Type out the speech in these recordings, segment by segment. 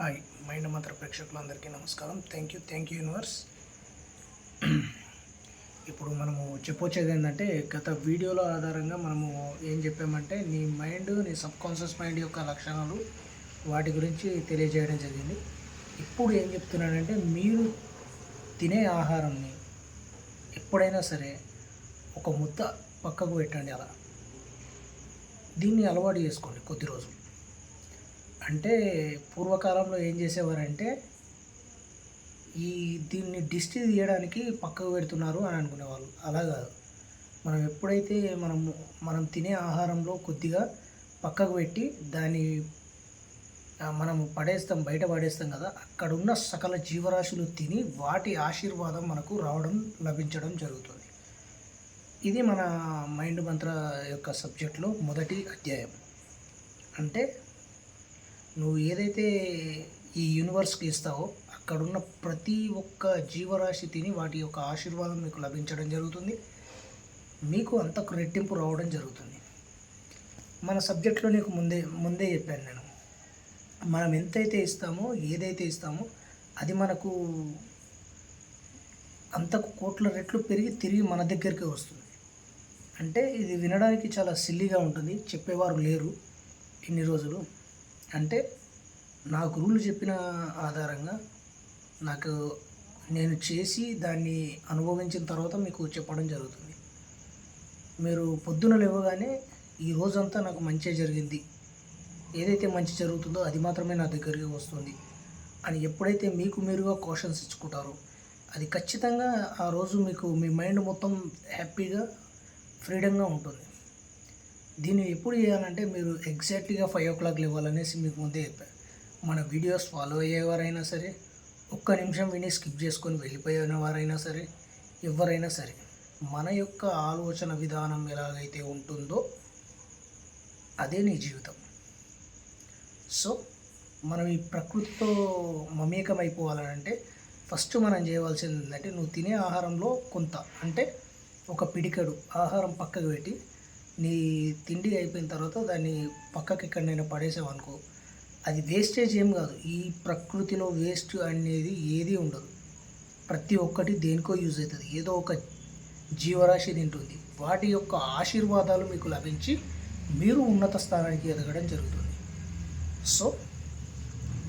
Hi mind మంత్ర ప్రేక్షకులందరికీ నమస్కారం. Thank you universe. ఇప్పుడు మనము చెప్పొచ్చేది ఏంటంటే, గత వీడియోల ఆధారంగా మనము ఏం చెప్పామంటే, నీ సబ్ కాన్షియస్ మైండ్ యొక్క లక్షణాలు వాటి గురించి తెలియజేయడం జరిగింది. ఇప్పుడు ఏం చెప్తున్నానంటే, మీరు తినే ఆహారంని ఎప్పుడైనా సరే ఒక ముద్ద పక్కకు పెట్టండి. దీన్ని అలవాటు చేసుకోండి కొద్ది రోజులు. అంటే పూర్వకాలంలో ఏం చేసేవారంటే, దీన్ని దిష్టి తీయడానికి పక్కకు పెడుతున్నారు అని అనుకునేవాళ్ళు. అలా కాదు. మనం ఎప్పుడైతే మనం తినే ఆహారంలో కొద్దిగా పక్కకు పెట్టి దాన్ని మనం బయట పడేస్తాం కదా, అక్కడున్న సకల జీవరాశులు తిని వాటి ఆశీర్వాదం మనకు లభించడం జరుగుతుంది. ఇది మన మైండ్ మంత్ర యొక్క సబ్జెక్ట్లో మొదటి అధ్యాయం. అంటే నువ్వు ఏదైతే ఈ యూనివర్స్కి ఇస్తావో అక్కడున్న ప్రతి ఒక్క జీవరాశి తిని వాటి యొక్క ఆశీర్వాదం మీకు లభించడం జరుగుతుంది. మీకు అంతకు రెట్టింపు రావడం జరుగుతుంది. మన సబ్జెక్ట్లో నీకు ముందే చెప్పాను నేను. మనం ఎంతైతే ఇస్తామో, ఏదైతే ఇస్తామో అది మనకు అంతకు కోట్ల రెట్లు పెరిగి తిరిగి మన దగ్గరికి వస్తుంది. అంటే ఇది వినడానికి చాలా సిల్లీగా ఉంటుంది, చెప్పేవారు లేరు ఇన్ని రోజులు. అంటే నా గురువులు చెప్పిన ఆధారంగా నేను చేసి దాన్ని అనుభవించిన తర్వాత మీకు చెప్పడం జరుగుతుంది. మీరు పొద్దున లేవగానే ఈ రోజంతా నాకు మంచి జరిగింది, ఏదైతే మంచి జరుగుతుందో అది మాత్రమే నా దగ్గరికి వస్తుంది అని ఎప్పుడైతే మీకు మీరుగా క్వశ్చన్స్ ఇచ్చుకుంటారో, అది ఖచ్చితంగా ఆ రోజు మీకు మీ మైండ్ మొత్తం హ్యాపీగా ఫ్రీడంగా ఉంటుంది. దీన్ని ఎప్పుడు చేయాలంటే, మీరు ఎగ్జాక్ట్లీగా 5 o'clock లేవాలనేసి మీకు ముందే చెప్పాను. మన వీడియోస్ ఫాలో అయ్యేవారైనా సరే, ఒక్క నిమిషం విని స్కిప్ చేసుకొని వెళ్ళిపోయిన వారైనా సరే, ఎవరైనా సరే, మన యొక్క ఆలోచన విధానం ఎలాగైతే ఉంటుందో అదే నీ జీవితం. సో మనం ఈ ప్రకృతితో మమేకం అయిపోవాలంటే ఫస్ట్ మనం చేయవలసింది ఏంటంటే, నువ్వు తినే ఆహారంలో కొంత, అంటే ఒక పిడికెడు ఆహారం పక్కకు పెట్టి, నీ తిండి అయిపోయిన తర్వాత దాన్ని పక్కకి ఎక్కడైనా పడేసావనుకో, అది వేస్టేజ్ ఏం కాదు. ఈ ప్రకృతిలో వేస్ట్ అనేది ఏది ఉండదు. ప్రతి ఒక్కటి దేనికో యూజ్ అవుతుంది. ఏదో ఒక జీవరాశి తింటుంది. వాటి యొక్క ఆశీర్వాదాలు మీకు లభించి మీరు ఉన్నత స్థానానికి ఎదగడం జరుగుతుంది. సో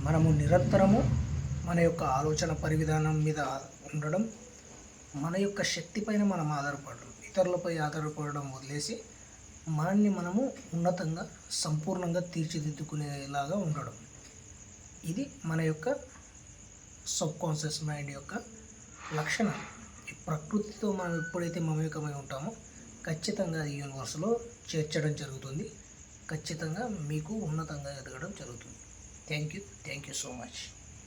మనము నిరంతరము మన యొక్క ఆలోచన పరివిధానం మీద ఉండడం, మన యొక్క శక్తి పైన మనం ఆధారపడడం, ఇతరులపై ఆధారపడడం వదిలేసి మనల్ని మనము ఉన్నతంగా సంపూర్ణంగా తీర్చిదిద్దుకునేలాగా ఉండడం. ఇది మన యొక్క సబ్ కాన్షియస్ మైండ్ యొక్క లక్షణాలు. ఈ ప్రకృతితో మనం ఎప్పుడైతే మమేకమై ఉంటామో ఖచ్చితంగా ఈ యూనివర్స్లో చేర్చడం జరుగుతుంది. ఖచ్చితంగా మీకు ఉన్నతంగా ఎదగడం జరుగుతుంది. Thank you so much.